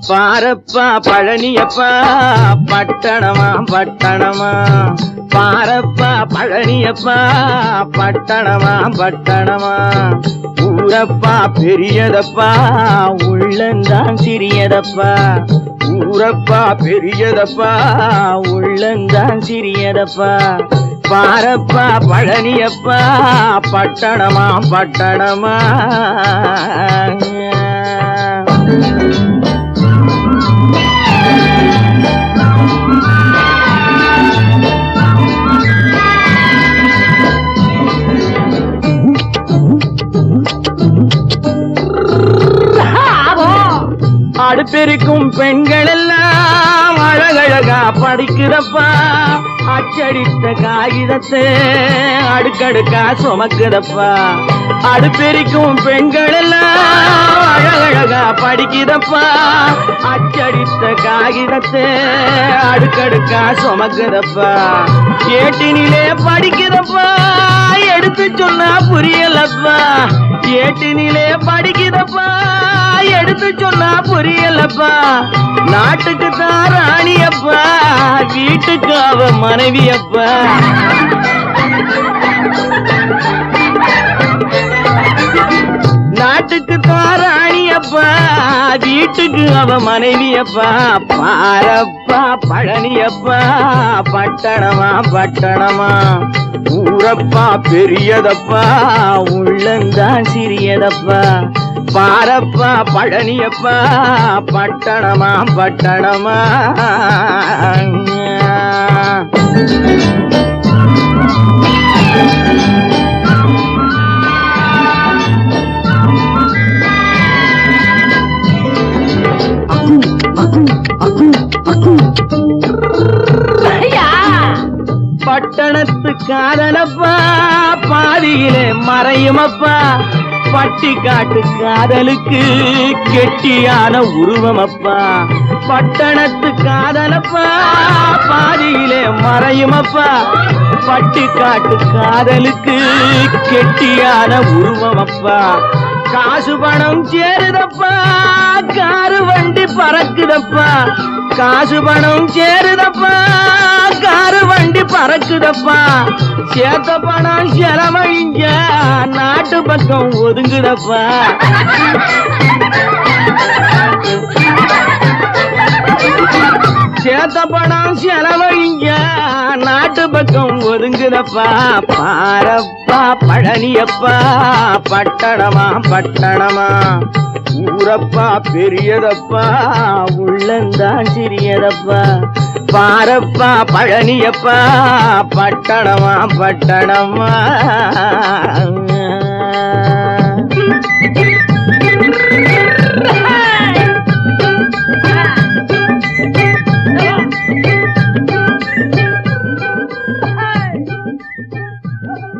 பாரப்பா பழனியப்பா பட்டணமா பட்டணமா, பாரப்பா பழனியப்பா பட்டணமா பட்டணமா, ஊரப்பா பெரியதப்பா உள்ளந்தான் சிறியதப்பா, ஊரப்பா பெரியதப்பா உள்ளந்தான் சிறியதப்பா, பாரப்பா பழனியப்பா பட்டணமா பட்டணமா. அடுப்பெருக்கும் பெண்கள் எல்லாம் அழகழகா படிக்கிறப்பா, அச்சடித்த காகிதத்தை அடுக்கடுக்கா சுமக்குதப்பா, அடுப்பெருக்கும் பெண்கள் எல்லாம் அழகழகா படிக்கிறப்பா, அச்சடித்த காகிதத்தை அடுக்கடுக்கா சுமக்குதப்பா, ஏட்டினிலே படிக்கிறப்பா எடுத்து சொன்னா புரியலப்பா, ஏட்டினிலே படிக்கிறப்பா எடுத்து சொன்னா புரியலப்பா, நாட்டுக்கு தான் ராணியப்பா வீட்டுக்கு அவ மனைவியப்பா, நாட்டுக்கு தான் ராணியப்பா வீட்டுக்கு அவ மனைவியப்பா, பாரப்பா பழனியப்பா பட்டணமா பட்டணமா, ஊரப்பா பெரியதப்பா உள்ளந்தான் சிறியதப்பா, பாரப்பா பழனியப்பா பட்டணமா பட்டணமா. பட்டணத்து காதலப்பா பாதியிலே மறையுமப்பா, பட்டி காட்டு காதலுக்கு கெட்டியான உருவமப்பா, பட்டணத்து காதலப்பா பாதியிலே மறையுமப்பா, பட்டி காட்டு காதலுக்கு கெட்டியான உருவமப்பா, காசு பணம் சேருதப்பா காரு வண்டி பறக்குதப்பா, காசு பணம் சேருதப்பா காரு வண்டி பறக்குதப்பா, சேர்த்த பணம் செலவழிஞ்ச நாட்டு பக்கம் ஒதுங்குதப்பா, சேர்த்த பணம் செலவழிஞ்ச நாட்டு பக்கம் ஒதுங்குதப்பா, பாரப்பா பழனியப்பா பட்டணமா பட்டணமா, ஊரப்பா பெரியதப்பா உள்ளந்தான் சிறியதப்பா, பாரப்பா பழனியப்பா பட்டணமா பட்டணமா.